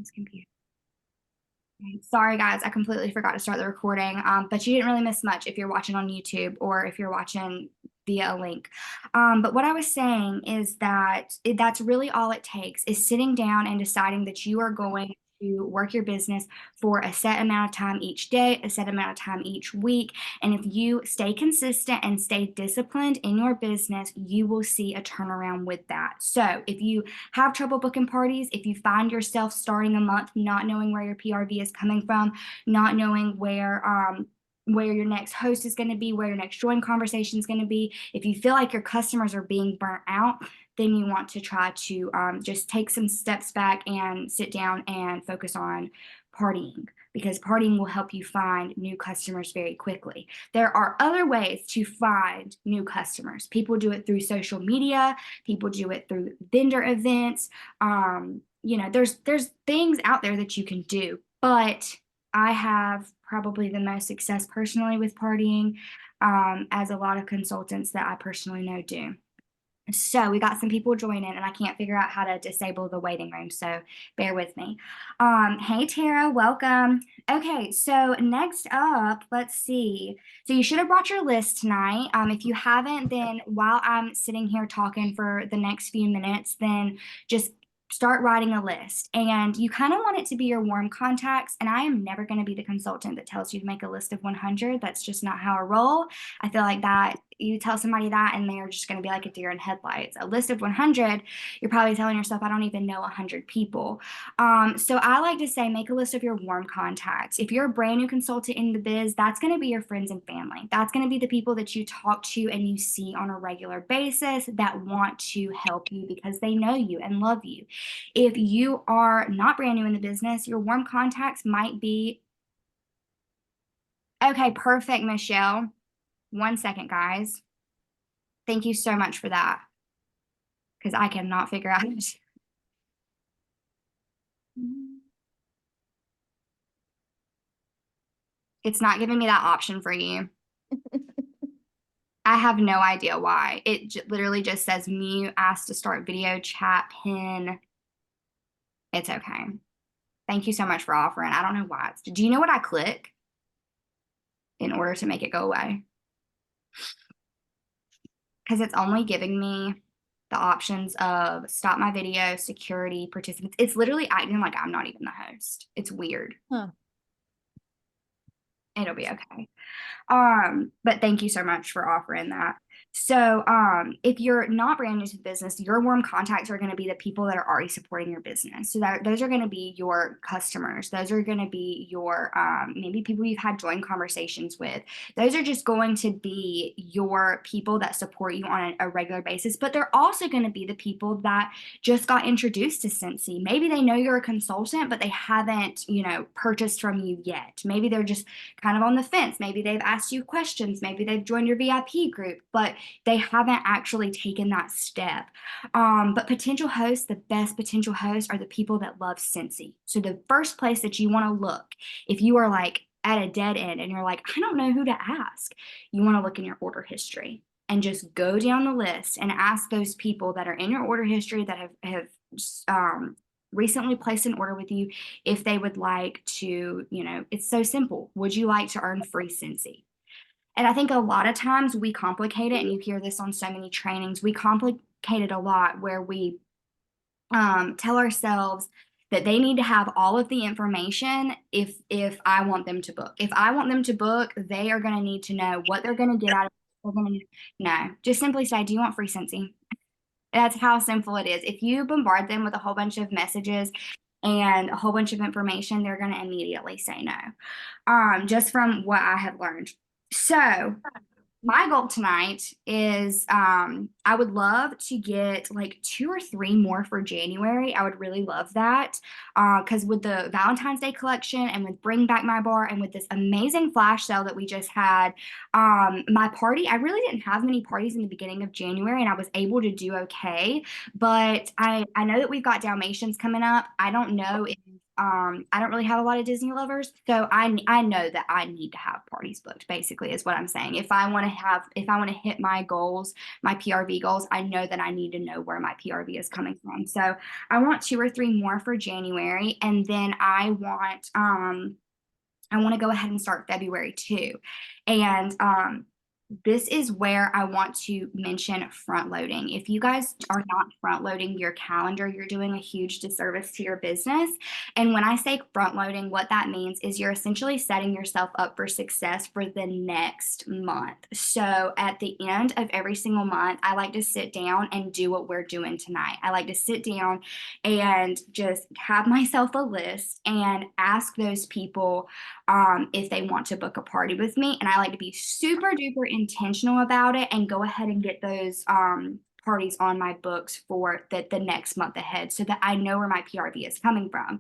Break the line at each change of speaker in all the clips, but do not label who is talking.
this computer. Sorry, guys, I completely forgot to start the recording. But you didn't really miss much if you're watching on YouTube or if you're watching via a link. But what I was saying is that that's really all it takes is sitting down and deciding that you are going to work your business for a set amount of time each day, a set amount of time each week. And if you stay consistent and stay disciplined in your business, you will see a turnaround with that. So if you have trouble booking parties, if you find yourself starting a month not knowing where your PRV is coming from, not knowing where your next host is going to be, where your next join conversation is going to be, if you feel like your customers are being burnt out, then you want to try to just take some steps back and sit down and focus on partying, because partying will help you find new customers very quickly. There are other ways to find new customers. People do it through social media. People do it through vendor events. There's things out there that you can do, but I have probably the most success personally with partying, as a lot of consultants that I personally know do. So we got some people joining, and I can't figure out how to disable the waiting room, so bear with me. Hey, Tara, welcome. Okay, so next up, let's see. So you should have brought your list tonight. If you haven't, then while I'm sitting here talking for the next few minutes, then just start writing a list. And you kind of want it to be your warm contacts. And I am never going to be the consultant that tells you to make a list of 100. That's just not how I roll. I feel like that you tell somebody that and they're just going to be like a deer in headlights. A list of 100, you're probably telling yourself, I don't even know 100 people. So I like to say, make a list of your warm contacts. If you're a brand new consultant in the biz, that's going to be your friends and family. That's going to be the people that you talk to and you see on a regular basis that want to help you because they know you and love you. If you are not brand new in the business, your warm contacts might be, okay, perfect, Michelle. 1 second, guys. Thank you so much for that, because I cannot figure out. It's not giving me that option for you. I have no idea why. It literally just says mute, ask to start video chat, pin. It's okay. Thank you so much for offering. I don't know why. Do you know what I click in order to make it go away? Because it's only giving me the options of stop my video, security, participants. It's literally acting like I'm not even the host. It's weird.
Huh.
It'll be okay. But thank you so much for offering that. So, if you're not brand new to the business, your warm contacts are going to be the people that are already supporting your business. So those are going to be your customers. Those are going to be your, maybe people you've had joint conversations with. Those are just going to be your people that support you on a regular basis, but they're also going to be the people that just got introduced to Scentsy. Maybe they know you're a consultant, but they haven't, purchased from you yet. Maybe they're just kind of on the fence. Maybe they've asked you questions. Maybe they've joined your VIP group, but they haven't actually taken that step. But potential hosts, the best potential hosts are the people that love Scentsy. So the first place that you want to look, if you are like at a dead end and you're like, I don't know who to ask, you want to look in your order history and just go down the list and ask those people that are in your order history that have recently placed an order with you if they would like to, it's so simple. Would you like to earn free Scentsy? And I think a lot of times we complicate it, and you hear this on so many trainings, we complicate it a lot where we tell ourselves that they need to have all of the information if I want them to book. If I want them to book, they are going to need to know what they're going to get out of it. No, just simply say, do you want free Scentsy? That's how simple it is. If you bombard them with a whole bunch of messages and a whole bunch of information, they're going to immediately say no, just from what I have learned. So my goal tonight is I would love to get like 2 or 3 more for January. I would really love that because with the Valentine's Day collection and with Bring Back My Bar and with this amazing flash sale that we just had, my party, I really didn't have many parties in the beginning of January and I was able to do okay. But I know that we've got Dalmatians coming up. I don't know if I don't really have a lot of Disney lovers, so I know that I need to have parties booked, basically is what I'm saying. If I want to hit my goals, my PRV goals, I know that I need to know where my PRV is coming from. So I want 2 or 3 more for January, and then I want to go ahead and start February too. And this is where I want to mention front loading. If you guys are not front loading your calendar, you're doing a huge disservice to your business. And when I say front loading, what that means is you're essentially setting yourself up for success for the next month. So at the end of every single month, I like to sit down and do what we're doing tonight. I like to sit down and just have myself a list and ask those people if they want to book a party with me. And I like to be super duper intentional about it and go ahead and get those parties on my books for the next month ahead so that I know where my PRV is coming from.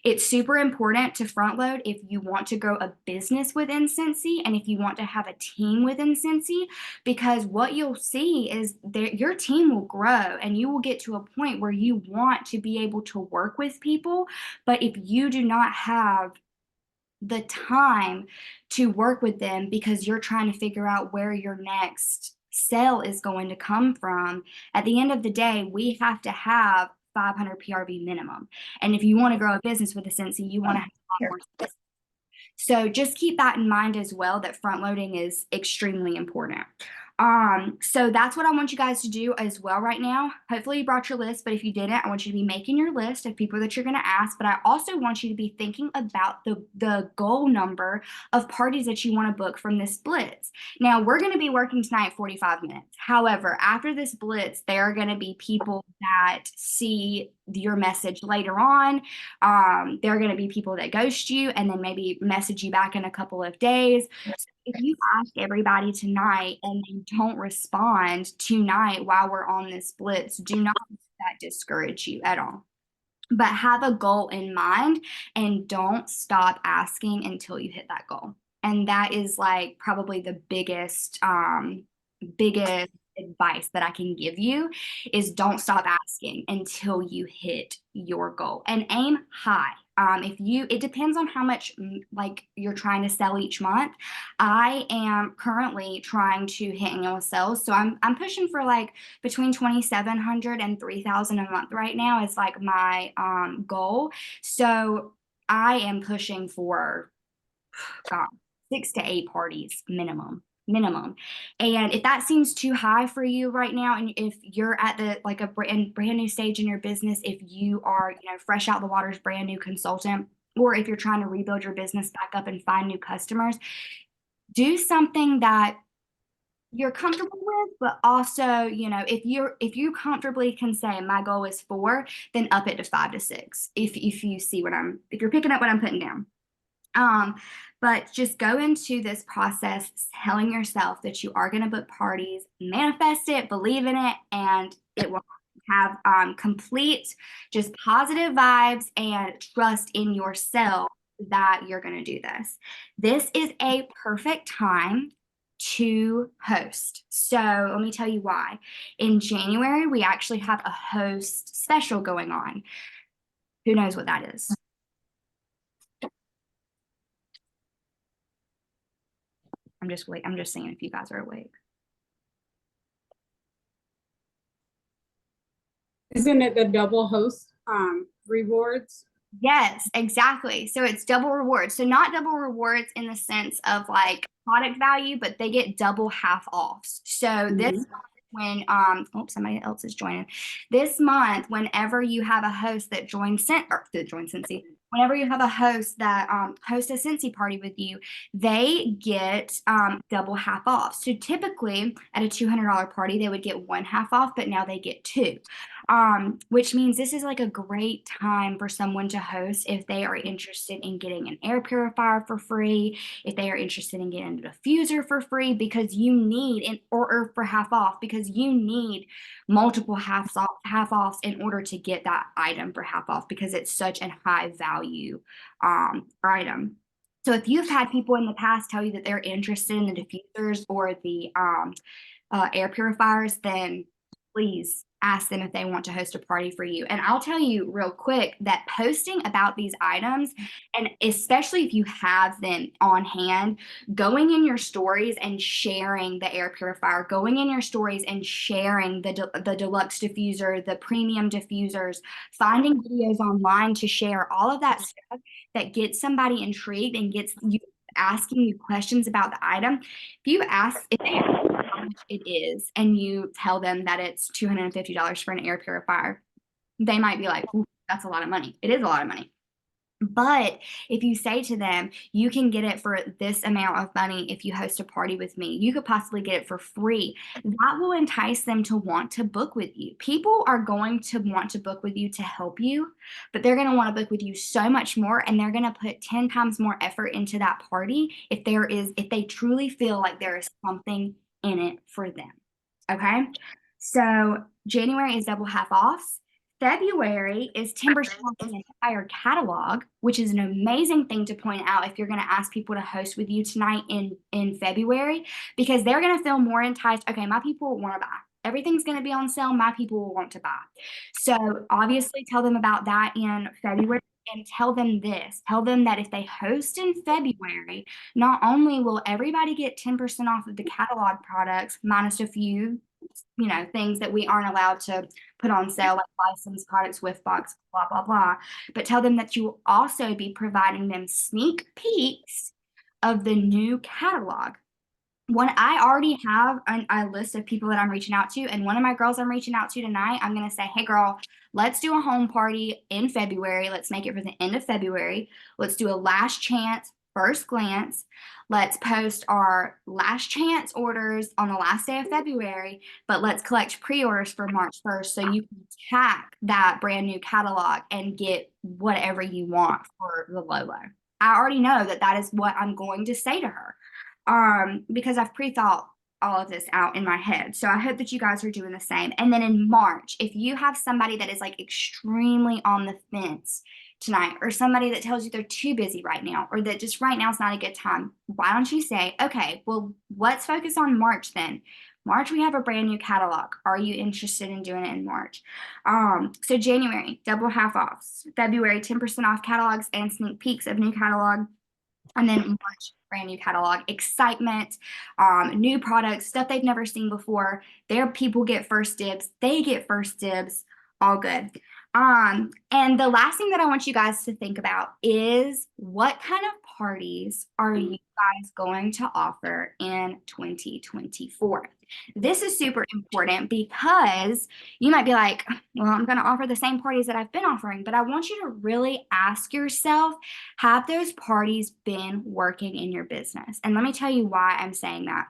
It's super important to front load if you want to grow a business within Scentsy and if you want to have a team within Scentsy, because what you'll see is that your team will grow and you will get to a point where you want to be able to work with people. But if you do not have the time to work with them because you're trying to figure out where your next sale is going to come from, at the end of the day, we have to have 500 PRV minimum. And if you want to grow a business with a Scentsy, you want to have a lot more. So just keep that in mind as well, that front loading is extremely important. So that's what I want you guys to do as well right now. Hopefully you brought your list, but if you didn't, I want you to be making your list of people that you're going to ask, but I also want you to be thinking about the goal number of parties that you want to book from this blitz. Now we're going to be working tonight 45 minutes. However, after this blitz, there are going to be people that see your message later on. There are going to be people that ghost you and then maybe message you back in a couple of days. So if you ask everybody tonight and they don't respond tonight while we're on this blitz, do not let that discourage you at all. But have a goal in mind and don't stop asking until you hit that goal. And that is like probably the biggest advice that I can give you is don't stop asking until you hit your goal and aim high. It depends on how much like you're trying to sell each month. I am currently trying to hit annual sales. So I'm pushing for like between 2,700 and 3,000 a month right now is like my goal. So I am pushing for God, 6 to 8 parties minimum. And if that seems too high for you right now, and if you're at the like a brand new stage in your business, if you are, fresh out the waters, brand new consultant, or if you're trying to rebuild your business back up and find new customers, do something that you're comfortable with, but also, if you comfortably can say my goal is 4, then up it to 5 to 6. If you're picking up what I'm putting down. But just go into this process telling yourself that you are going to book parties, manifest it, believe in it, and it will have complete just positive vibes and trust in yourself that you're going to do this. This is a perfect time to host. So let me tell you why. In January, we actually have a host special going on. Who knows what that is? I'm just seeing if you guys are awake.
Isn't it the double host rewards?
Yes, exactly. So it's double rewards. So not double rewards in the sense of like product value, but they get double half offs. So this month when somebody else is joining. This month, whenever you have a host that joins Scentsy, whenever you have a host that hosts a Scentsy party with you, they get double half off. So typically at a $200 party, they would get 1 half off, but now they get 2. Which means this is like a great time for someone to host if they are interested in getting an air purifier for free, if they are interested in getting a diffuser for free, because you need or for half off, because you need multiple half offs in order to get that item for half off, because it's such a high value item. So if you've had people in the past tell you that they're interested in the diffusers or the air purifiers, then please ask them if they want to host a party for you. And I'll tell you real quick that posting about these items, and especially if you have them on hand, going in your stories and sharing the air purifier, going in your stories and sharing the deluxe diffuser, the premium diffusers, finding videos online to share all of that stuff that gets somebody intrigued and gets you asking you questions about the item. If they ask how much it is and you tell them that it's $250 for an air purifier, they might be like, "Ooh, that's a lot of money." It is a lot of money. But if you say to them, you can get it for this amount of money if you host a party with me, you could possibly get it for free. That will entice them to want to book with you. People are going to want to book with you to help you, but they're going to want to book with you so much more, and they're going to put 10 times more effort into that party if they truly feel like there is something in it for them. Okay. So January is double half offs. February is 10% off the entire catalog, which is an amazing thing to point out if you're going to ask people to host with you tonight in February, because they're going to feel more enticed. Okay, my people want to buy. Everything's going to be on sale. My people will want to buy. So obviously tell them about that in February, and tell them this. Tell them that if they host in February, not only will everybody get 10% off of the catalog products, minus a few things that we aren't allowed to put on sale, like licensed products with box, blah, blah, blah. But tell them that you will also be providing them sneak peeks of the new catalog. I already have a list of people that I'm reaching out to, and one of my girls I'm reaching out to tonight, I'm going to say, hey, girl, let's do a home party in February. Let's make it for the end of February. Let's do a last chance, first glance. Let's post our last chance orders on the last day of February, but let's collect pre-orders for March 1st so you can tack that brand new catalog and get whatever you want for the low low. I already know that is what I'm going to say to her, because I've pre-thought all of this out in my head. So I hope that you guys are doing the same. And then in March, if you have somebody that is like extremely on the fence tonight, or somebody that tells you they're too busy right now, or that just right now is not a good time, why don't you say, okay, well, let's focus on March then. March, we have a brand new catalog. Are you interested in doing it in March? So January, double half offs. February, 10% off catalogs and sneak peeks of new catalog. And then March, brand new catalog, excitement, new products, stuff they've never seen before. Their people get first dibs. They get first dibs. All good. And the last thing that I want you guys to think about is, what kind of parties are you guys going to offer in 2024? This is super important because you might be like, well, I'm going to offer the same parties that I've been offering, but I want you to really ask yourself, have those parties been working in your business? And let me tell you why I'm saying that.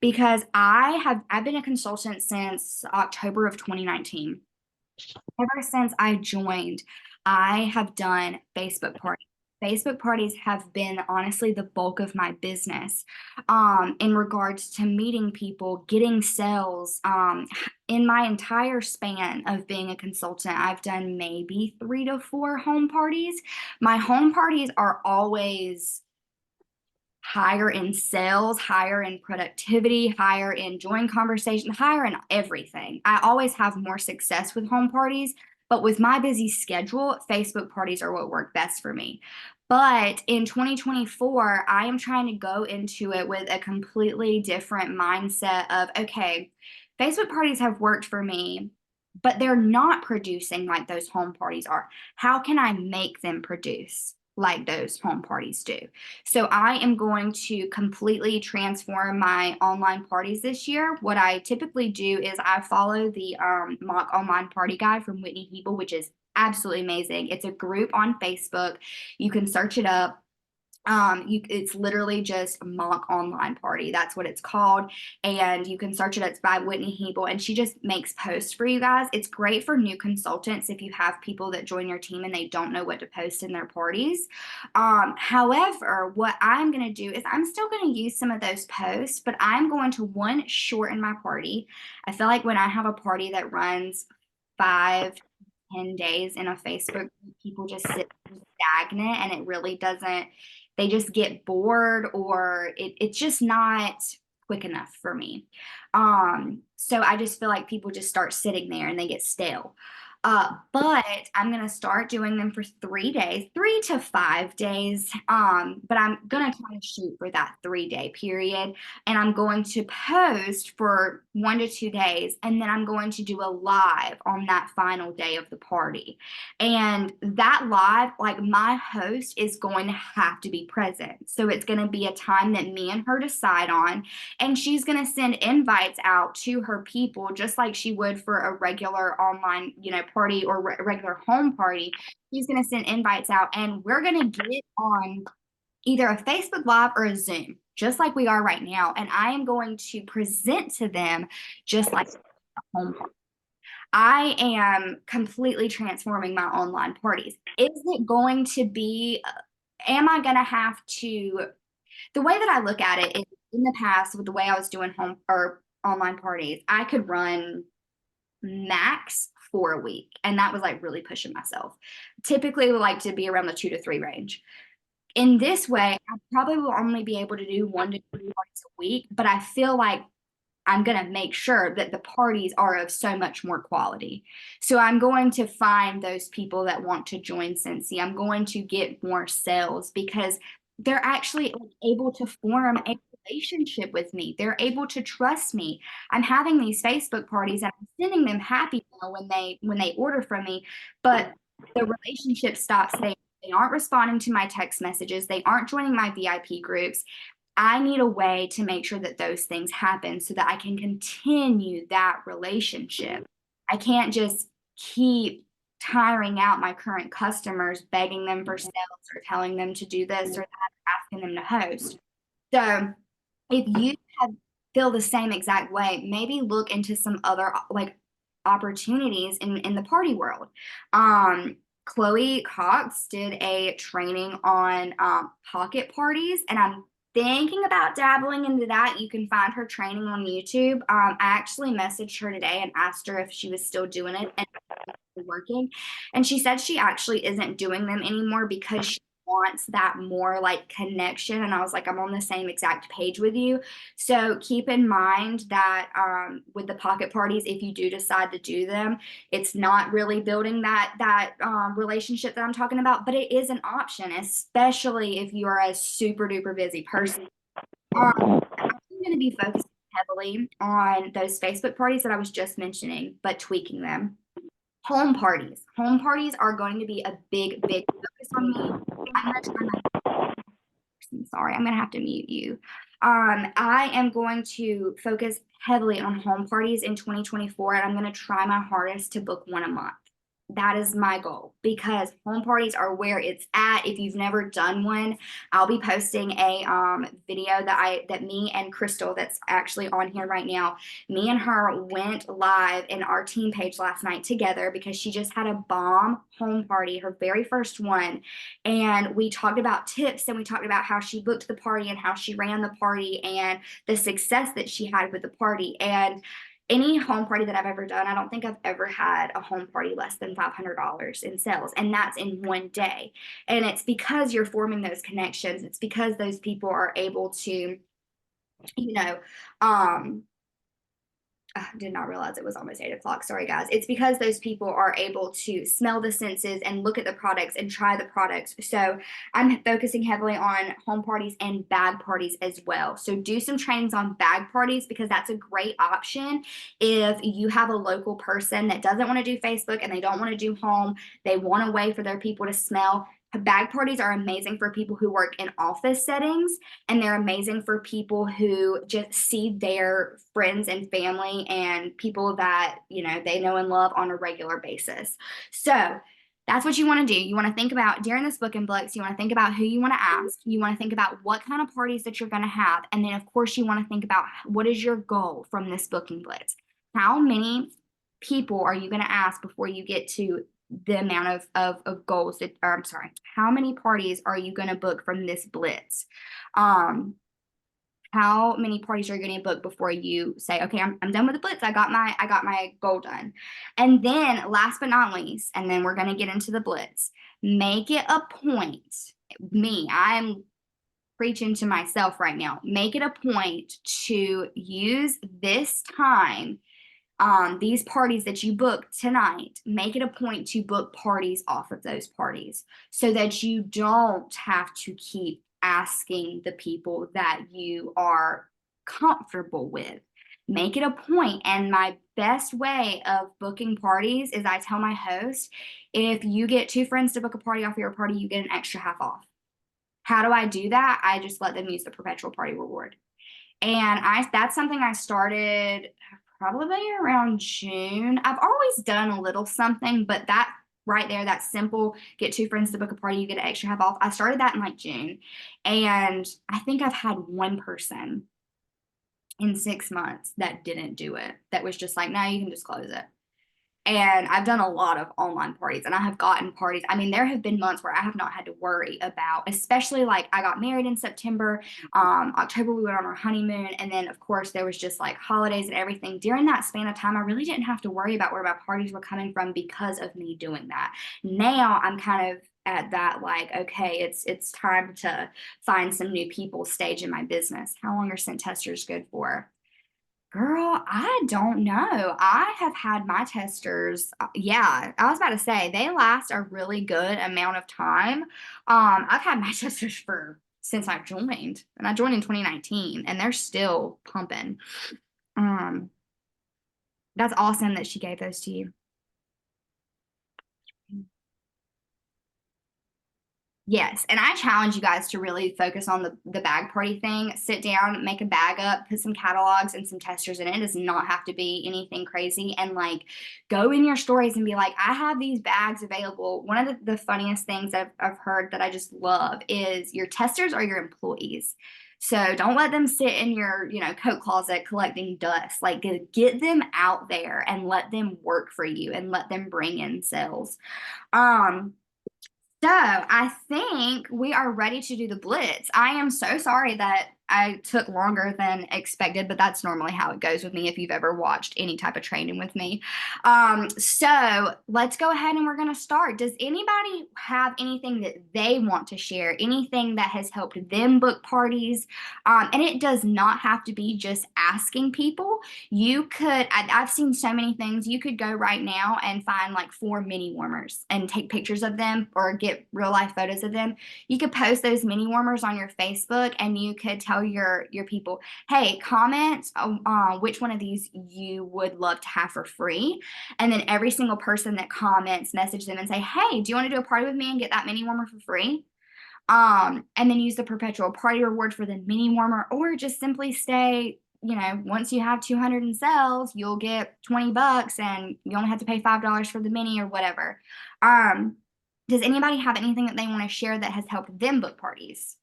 Because I've been a consultant since October of 2019. Ever since I joined, I have done Facebook parties. Facebook parties have been honestly the bulk of my business, in regards to meeting people, getting sales. In my entire span of being a consultant, I've done maybe 3 to 4 home parties. My home parties are always higher in sales, higher in productivity, higher in join conversation, higher in everything. I always have more success with home parties, but with my busy schedule, Facebook parties are what work best for me. But in 2024, I am trying to go into it with a completely different mindset of, okay, Facebook parties have worked for me, but they're not producing like those home parties are. How can I make them produce like those home parties do? So I am going to completely transform my online parties this year. What I typically do is I follow the mock online party guide from Whitney Hebel, which is absolutely amazing. It's a group on Facebook. You can search it up. It's literally just mock online party. That's what it's called. And you can search it. It's by Whitney Hebel, and she just makes posts for you guys. It's great for new consultants if you have people that join your team and they don't know what to post in their parties. However, what I'm going to do is I'm still going to use some of those posts, but I'm going to, one, shorten my party. I feel like when I have a party that runs 5-10 days in a Facebook group, people just sit stagnant, and it really doesn't, they just get bored, or it's just not quick enough for me. So I just feel like people just start sitting there and they get stale. But I'm gonna start doing them for 3 days, 3 to 5 days. But I'm gonna try to shoot for that 3 day period, and I'm going to post for 1 to 2 days, and then I'm going to do a live on that final day of the party. And that live, like my host is going to have to be present. So it's going to be a time that me and her decide on, and she's going to send invites out to her people just like she would for a regular online, party or regular home party. She's going to send invites out, and we're going to get on either a Facebook Live or a Zoom, just like we are right now. And I am going to present to them just like a home party. I am completely transforming my online parties. Is it going to be, am I going to have to, the way that I look at it is in the past with the way I was doing home or online parties, I could run max 4 a week. And that was like really pushing myself. Typically would like to be around the 2 to 3 range. In this way, I probably will only be able to do 1 to 2 parties a week, but I feel like I'm going to make sure that the parties are of so much more quality. So I'm going to find those people that want to join Cincy. I'm going to get more sales because they're actually able to form a relationship with me. They're able to trust me. I'm having these Facebook parties and I'm sending them happy mail when they order from me, but the relationship stops there. They aren't responding to my text messages. They aren't joining my VIP groups. I need a way to make sure that those things happen so that I can continue that relationship. I can't just keep tiring out my current customers, begging them for sales or telling them to do this or that, asking them to host. So if you feel the same exact way, maybe look into some other like opportunities in the party world. Chloe Cox did a training on pocket parties, and I'm thinking about dabbling into that. You can find her training on YouTube. I actually messaged her today and asked her if she was still doing it and working. And she said she actually isn't doing them anymore because she wants that more like connection. And I was like, I'm on the same exact page with you. So keep in mind that with the pocket parties, if you do decide to do them, it's not really building that relationship that I'm talking about, but it is an option, especially if you are a super duper busy person. I'm going to be focusing heavily on those Facebook parties that I was just mentioning, but tweaking them. Home parties. Home parties are going to be a big focus on me. I'm going to try sorry, I'm going to have to mute you. I am going to focus heavily on home parties in 2024, and I'm going to try my hardest to book one a month. That is my goal because home parties are where it's at. If you've never done one, I'll be posting a video that me and Crystal, that's actually on here right now, me and her went live in our team page last night together because she just had a bomb home party, her very first one. And we talked about tips, and we talked about how she booked the party and how she ran the party and the success that she had with the party. And any home party that I've ever done, I don't think I've ever had a home party less than $500 in sales, and that's in one day. And it's because you're forming those connections. It's because those people are able to, I did not realize it was almost 8 o'clock. Sorry, guys. It's because those people are able to smell the senses and look at the products and try the products. So I'm focusing heavily on home parties and bag parties as well. So do some trainings on bag parties because that's a great option if you have a local person that doesn't want to do Facebook and they don't want to do home. They want a way for their people to smell. Bag parties are amazing for people who work in office settings, and they're amazing for people who just see their friends and family and people that, they know and love on a regular basis. So that's what you want to do. You want to think about during this Booking Blitz, you want to think about who you want to ask. You want to think about what kind of parties that you're going to have. And then, of course, you want to think about what is your goal from this Booking Blitz? How many people are you going to ask before you get to the amount of goals that, or I'm sorry, how many parties are you going to book from this blitz? How many parties are you going to book before you say, okay, I'm done with the blitz. I got my goal done. And then last but not least, and then we're going to get into the blitz, make it a point. I'm preaching to myself right now. Make it a point to use this time, these parties that you book tonight, make it a point to book parties off of those parties so that you don't have to keep asking the people that you are comfortable with. Make it a point. And my best way of booking parties is I tell my host, if you get 2 friends to book a party off your party, you get an extra half off. How do I do that? I just let them use the perpetual party reward. And that's something I started probably around June. I've always done a little something, but that right there, that simple, get 2 friends to book a party, you get an extra half off. I started that in like June. And I think I've had one person in 6 months that didn't do it, that was just like, no, you can just close it. And I've done a lot of online parties and I have gotten parties. I mean, there have been months where I have not had to worry about, especially like I got married in September. October, we went on our honeymoon. And then, of course, there was just like holidays and everything. During that span of time, I really didn't have to worry about where my parties were coming from because of me doing that. Now I'm kind of at that like, okay, it's time to find some new people stage in my business. How long are scent testers good for? Girl, I don't know. I have had my testers, yeah, I was about to say they last a really good amount of time. I've had my testers for since I've joined, and I joined in 2019, and they're still pumping. Um, that's awesome that she gave those to you. Yes, and I challenge you guys to really focus on the bag party thing. Sit down, make a bag up, put some catalogs and some testers in it. It does not have to be anything crazy. And like go in your stories and be like, I have these bags available. One of the funniest things I've heard that I just love is your testers are your employees. So don't let them sit in your, coat closet collecting dust. Like get them out there and let them work for you and let them bring in sales. Um, so I think we are ready to do the blitz. I am so sorry that I took longer than expected, but that's normally how it goes with me if you've ever watched any type of training with me. So let's go ahead and we're going to start. Does anybody have anything that they want to share? Anything that has helped them book parties? And it does not have to be just asking people. You could, I've seen so many things. You could go right now and find like 4 mini warmers and take pictures of them or get real life photos of them. You could post those mini warmers on your Facebook and you could tell your people, hey, comment which one of these you would love to have for free. And then every single person that comments, message them and say, hey, do you want to do a party with me and get that mini warmer for free? And then use the perpetual party reward for the mini warmer, or just simply stay, once you have 200 in sales, you'll get $20 and you only have to pay $5 for the mini or whatever. Does anybody have anything that they want to share that has helped them book parties?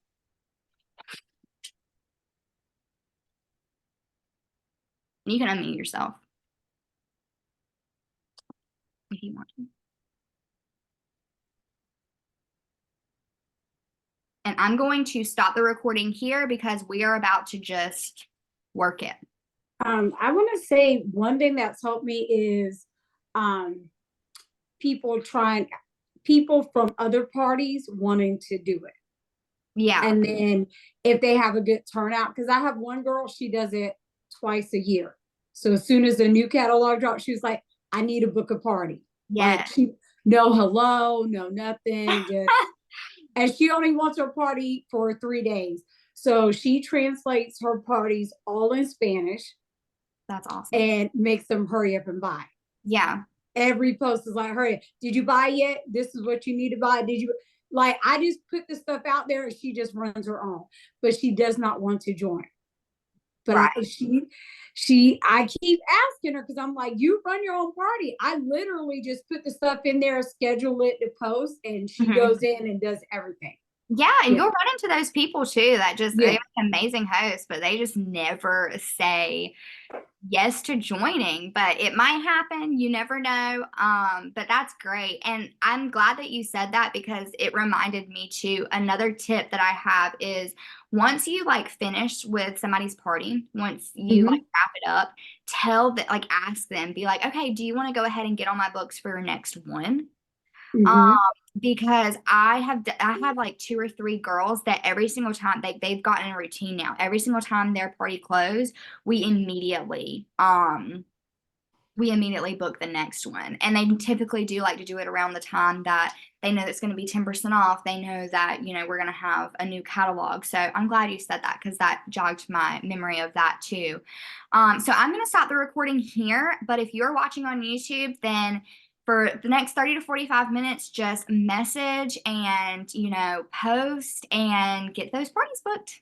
You can unmute yourself if you want to. And I'm going to stop the recording here because we are about to just work it.
I want to say one thing that's helped me is people from other parties wanting to do it.
Yeah.
And then if they have a good turnout, because I have one girl, she does it twice a year. So as soon as the new catalog drops, she was like, I need to book a party.
Yeah.
Like no hello, no nothing. Just, and she only wants her party for 3 days. So she translates her parties all in Spanish.
That's awesome.
And makes them hurry up and buy.
Yeah.
Every post is like, hurry, did you buy yet? This is what you need to buy. Did you? Like, I just put the stuff out there and she just runs her own, but she does not want to join. But right. I keep asking her because I'm like, you run your own party. I literally just put the stuff in there, schedule it to post, and she goes in and does everything.
Yeah, and you'll run into those people too that just they're amazing hosts, but they just never say yes to joining. But it might happen, you never know. But that's great. And I'm glad that you said that because it reminded me too. Another tip that I have is once you like finish with somebody's party, once you like wrap it up, ask them, be like, okay, do you want to go ahead and get on my books for your next one? because I have like two or three girls that every single time they've gotten a routine now. Every single time their party closed, we immediately we immediately book the next one. And they typically do like to do it around the time that they know it's going to be 10% off. They know that, you know, we're going to have a new catalog. So I'm glad you said that because that jogged my memory of that too. So I'm going to stop the recording here. But if you're watching on YouTube, then for the next 30 to 45 minutes, just message and, you know, post and get those parties booked.